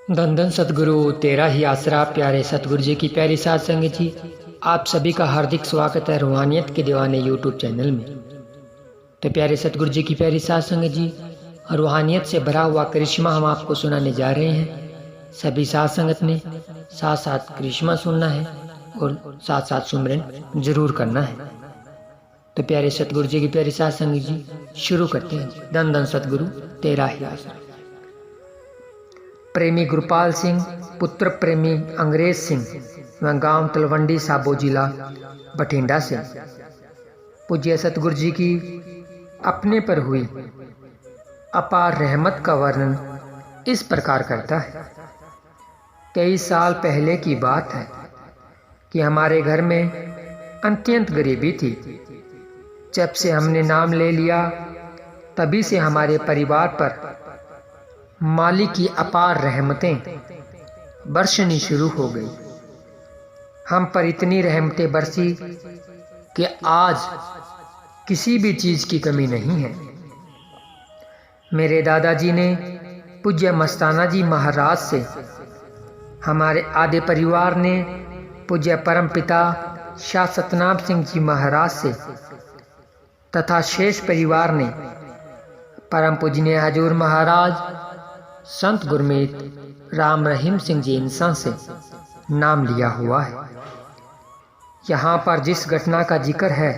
धन धन सतगुरु तेरा ही आसरा। प्यारे सतगुरु जी की प्यारी साध संगत जी, आप सभी का हार्दिक स्वागत है रूहानियत के दीवाने यूट्यूब चैनल में। तो प्यारे सतगुरु जी की प्यारी साध संगत जी, रूहानियत से भरा हुआ करिश्मा हम आपको सुनाने जा रहे हैं। सभी साध संगत ने साथ साथ करिश्मा सुनना है और साथ साथ सुमरन जरूर करना है। तो प्यारे सतगुरु जी की प्यारी साध संगत जी, शुरू करते हैं। धन धन सतगुरु तेरा ही आसरा। प्रेमी गुरपाल सिंह, पुत्र प्रेमी अंग्रेज सिंह, व गांव तलवंडी साबो जिला बठिंडा से। पूज्य सतगुरु जी की अपने पर हुई अपार रहमत का वर्णन इस प्रकार करता है। कई साल पहले की बात है कि हमारे घर में अत्यंत गरीबी थी। जब से हमने नाम ले लिया तभी से हमारे परिवार पर मालिक की अपार रहमतें बरसनी शुरू हो गई। हम पर इतनी रहमतें बरसी कि आज किसी भी चीज़ की कमी नहीं है। मेरे दादाजी ने पूज्य मस्ताना जी महाराज से, हमारे आधे परिवार ने पूज्य परम पिता शाह सतनाम सिंह जी महाराज से तथा शेष परिवार ने परम पूजनीय हजूर महाराज संत गुरमीत राम रहीम सिंह जी इंसान से नाम लिया हुआ है। यहाँ पर जिस घटना का जिक्र है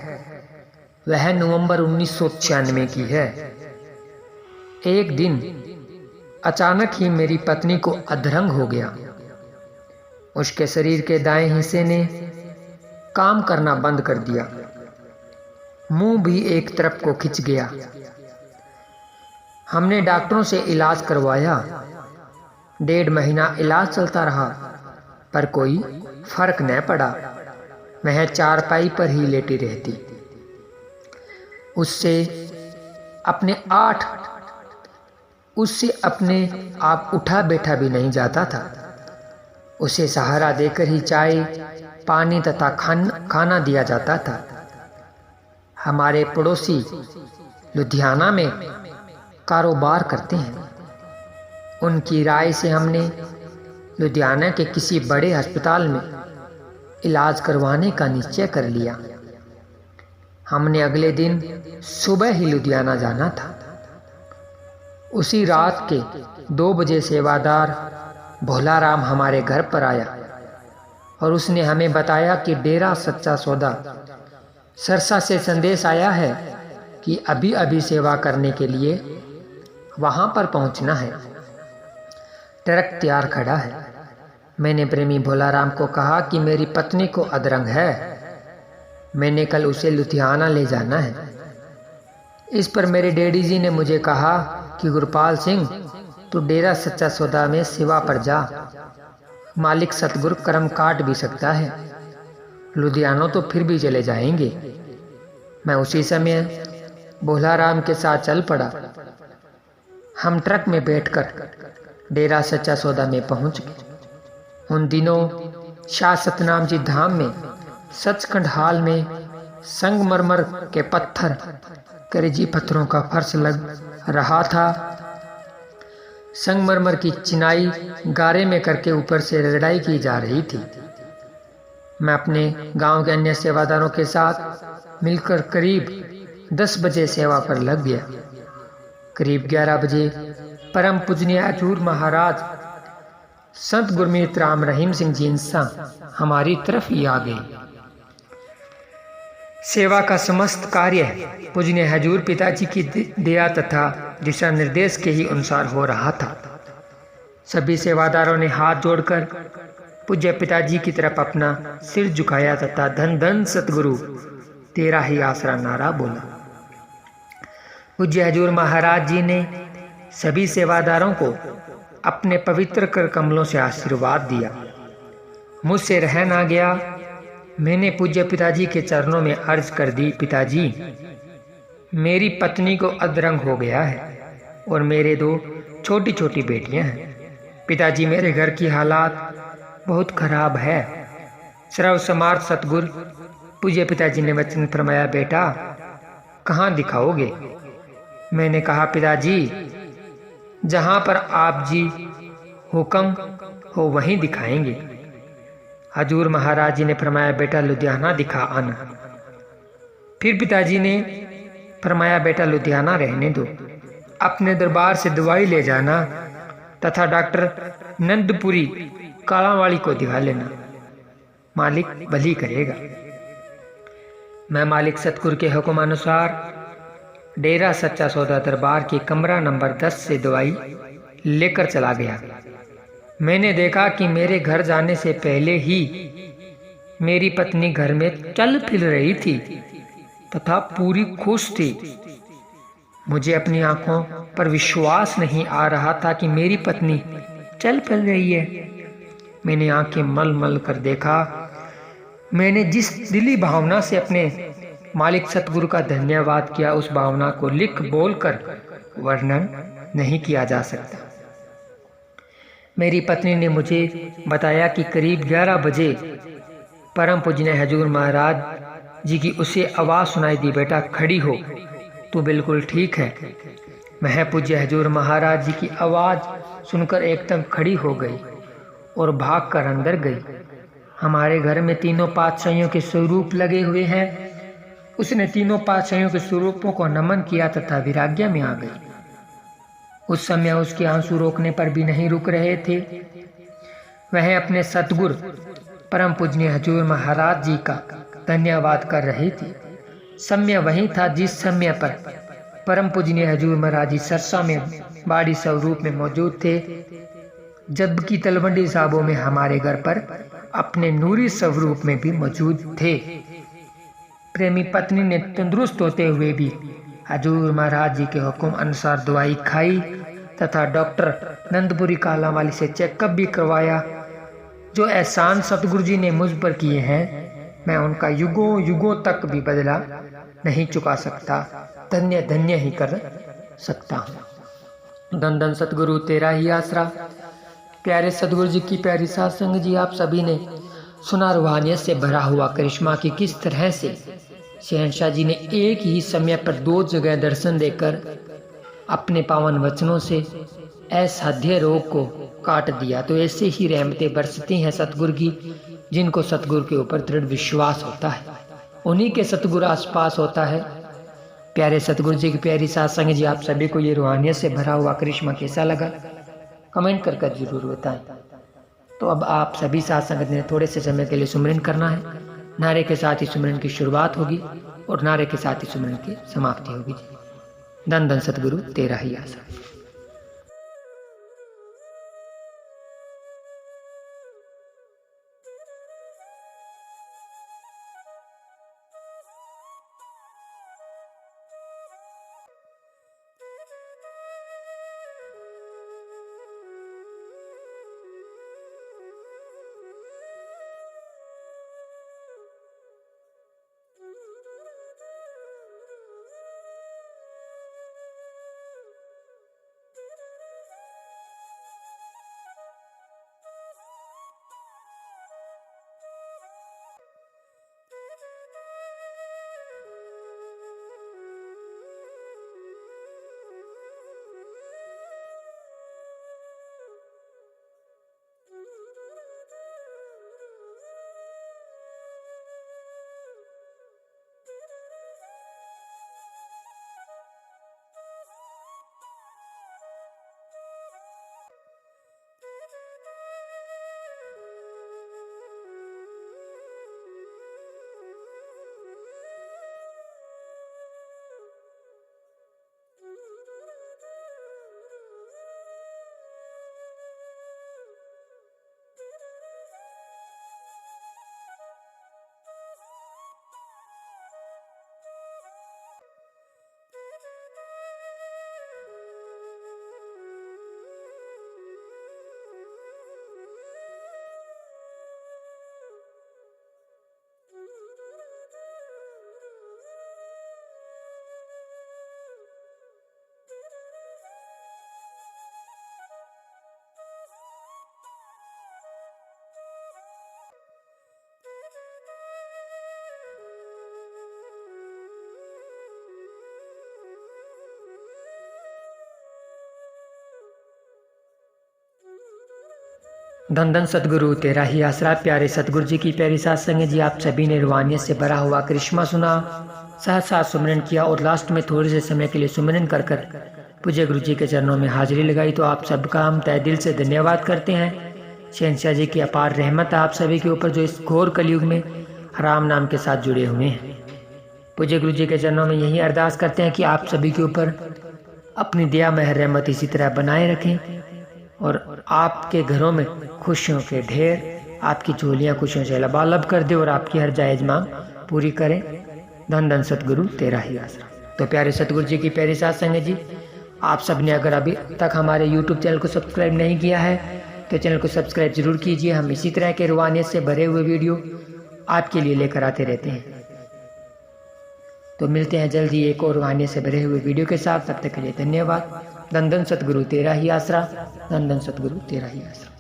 वह नवंबर 1996 की है। एक दिन अचानक ही मेरी पत्नी को अधरंग हो गया। उसके शरीर के दाएं हिस्से ने काम करना बंद कर दिया। मुंह भी एक तरफ को खिंच गया। हमने डॉक्टरों से इलाज करवाया। 1.5 महीना इलाज चलता रहा पर कोई फर्क न पड़ा। वह चारपाई पर ही लेटी रहती। उससे अपने आप उठा बैठा भी नहीं जाता था। उसे सहारा देकर ही चाय पानी तथा खाना दिया जाता था। हमारे पड़ोसी लुधियाना में कारोबार करते हैं। उनकी राय से हमने लुधियाना के किसी बड़े अस्पताल में इलाज करवाने का निश्चय कर लिया। हमने अगले दिन सुबह ही लुधियाना जाना था। उसी रात के 2 बजे सेवादार भोलाराम हमारे घर पर आया और उसने हमें बताया कि डेरा सच्चा सौदा सरसा से संदेश आया है कि अभी अभी सेवा करने के लिए वहां पर पहुंचना है। ट्रक तैयार खड़ा है। मैंने प्रेमी भोलाराम को कहा कि मेरी पत्नी को अधरंग है, मैंने कल उसे लुधियाना ले जाना है। इस पर मेरे डैडी जी ने मुझे कहा कि गुरपाल सिंह, तू डेरा सच्चा सौदा में सेवा पर जा, मालिक सतगुरु कर्म काट भी सकता है, लुधियाना तो फिर भी चले जाएंगे। मैं उसी समय भोलाराम के साथ चल पड़ा। हम ट्रक में बैठकर डेरा सच्चा सौदा में पहुंच गए। उन दिनों शाह सतनाम जी धाम में सचखंड हाल में संगमरमर के पत्थर करेजी पत्थरों का फर्श लग रहा था। संगमरमर की चिनाई गारे में करके ऊपर से रगड़ाई की जा रही थी। मैं अपने गांव के अन्य सेवादारों के साथ मिलकर करीब 10 बजे सेवा पर लग गया। करीब 11 बजे परम पूजनीय हजूर महाराज संत गुरमीत राम रहीम सिंह जी इंसान हमारी तरफ ही आ गए। सेवा का समस्त कार्य पूजनीय हजूर पिताजी की दया तथा दिशा निर्देश के ही अनुसार हो रहा था। सभी सेवादारों ने हाथ जोड़कर पूज्य पिताजी की तरफ अपना सिर झुकाया तथा धन धन सतगुरु तेरा ही आसरा नारा बोला। पूज्य हजूर महाराज जी ने सभी सेवादारों को अपने पवित्र कर कमलों से आशीर्वाद दिया। मुझसे रह ना गया। मैंने पूज्य पिताजी के चरणों में अर्ज कर दी, पिताजी, मेरी पत्नी को अधरंग हो गया है और मेरे 2 छोटी छोटी बेटियां हैं। पिताजी, मेरे घर की हालात बहुत खराब है। सर्व समार्थ सतगुरु पूज्य पिताजी ने वचन फरमाया, बेटा कहाँ दिखाओगे? मैंने कहा, पिताजी जहाँ पर आप जी हुक्म हो वहीं दिखाएंगे। हजूर महाराज जी ने फरमाया, बेटा लुधियाना दिखा आना। फिर पिताजी ने फरमाया, बेटा लुधियाना रहने दो, अपने दरबार से दवाई ले जाना तथा डॉक्टर नंदपुरी कालावाली को दिखा लेना, मालिक भली करेगा। मैं मालिक सतगुरु के हुक्म अनुसार डेरा सच्चा सौदा दरबार के कमरा नंबर 10 से दवाई लेकर चला गया। मैंने देखा कि मेरे घर जाने से पहले ही मेरी पत्नी घर में चल फिर रही थी तथा पूरी खुश थी। मुझे अपनी आंखों पर विश्वास नहीं आ रहा था कि मेरी पत्नी चल फिर रही है। मैंने आंखें मल मल कर देखा। मैंने जिस दिली भावना से अपने मालिक सतगुरु का धन्यवाद किया, उस भावना को लिख बोल कर वर्णन नहीं किया जा सकता। मेरी पत्नी ने मुझे बताया कि करीब 11 बजे परम पूजनीय हजूर महाराज जी की उसे आवाज़ सुनाई दी, बेटा खड़ी हो, तू बिल्कुल ठीक है। मैं पूज्य हजूर महाराज जी की आवाज़ सुनकर एकदम खड़ी हो गई और भाग कर अंदर गई। हमारे घर में तीनों पातशाहियों के स्वरूप लगे हुए हैं। उसने तीनों पातशाहियों के स्वरूपों को नमन किया तथा विराग्य में आ गई। उस समय उसके आंसू रोकने पर भी नहीं रुक रहे थे। वह अपने सतगुरु परम पूजनीय हजूर महाराज जी का धन्यवाद कर रही थी। समय वही था जिस समय पर परम पूजनीय हजूर महाराज जी सरसा में बाड़ी स्वरूप में मौजूद थे, जबकि तलवंडी साहबों में हमारे घर पर अपने नूरी स्वरूप में भी मौजूद थे। प्रेमी पत्नी ने तंदुरुस्त होते हुए भी हजूर महाराज जी के हुक्म अनुसार दवाई खाई तथा डॉक्टर नंदपुरी कालावाली से चेकअप भी करवाया। जो एहसान सतगुरु जी ने मुझ पर किए हैं, मैं उनका युगों युगों तक भी बदला नहीं चुका सकता, धन्य धन्य ही कर सकता हूँ। धन धन सतगुरु तेरा ही आसरा। प्यारे सतगुरु जी की प्यारी साध संगत जी, आप सभी ने सुना रूहानियत से भरा हुआ करिश्मा की किस तरह से शहंशाह जी ने एक ही समय पर 2 जगह दर्शन देकर अपने पावन वचनों से असाध्य रोग को काट दिया। तो ऐसे ही रहमतें बरसती हैं सतगुरु की, जिनको सतगुरु के ऊपर दृढ़ विश्वास होता है, उन्हीं के सतगुरु आसपास होता है। प्यारे सतगुरु जी की प्यारी साध संगत जी, आप सभी को ये रूहानियत से भरा हुआ करिश्मा कैसा लगा, कमेंट कर जरूर बताएं। तो अब आप सभी साध संगत ने थोड़े से समय के लिए सुमरन करना है। नारे के साथ ही सुमरन की शुरुआत होगी और नारे के साथ ही सुमरन की समाप्ति होगी। धन धन सतगुरु तेरा ही आसरा। धन धन सतगुरु तेरा ही आसरा। प्यारे सतगुरु जी की प्यारी साथ संगत जी, आप सभी ने रूहानियत से भरा हुआ करिश्मा सुना, साथ साथ सुमरन किया और लास्ट में थोड़े से समय के लिए सुमरन कर कर पूज्य गुरु जी के चरणों में हाजिरी लगाई। तो आप सबका हम तहे दिल से धन्यवाद करते हैं। शहंशाह जी की अपार रहमत आप सभी के ऊपर जो इस घोर कलयुग में राम नाम के साथ जुड़े हुए हैं। पूज्य गुरु जी के चरणों में यही अरदास करते हैं कि आप सभी के ऊपर अपनी दया मेहर रहमत इसी तरह बनाए रखें और आपके घरों में खुशियों के ढेर, आपकी झोलियां खुशियों से लबालब कर दे और आपकी हर जायज मांग पूरी करें। धन धन सतगुरु तेरा ही आसरा। तो प्यारे सतगुरु जी की प्यारी साथ संगत जी, आप सब ने अगर अभी तक हमारे YouTube चैनल को सब्सक्राइब नहीं किया है तो चैनल को सब्सक्राइब जरूर कीजिए। हम इसी तरह के रूहानियत से भरे हुए वीडियो आपके लिए लेकर आते रहते हैं। तो मिलते हैं जल्दी एक और रूहानियत से भरे हुए वीडियो के साथ। तब तक के लिए धन्यवाद। धन धन सतगुरु तेरा ही आसरा। धन धन सतगुरु तेरा ही आसरा।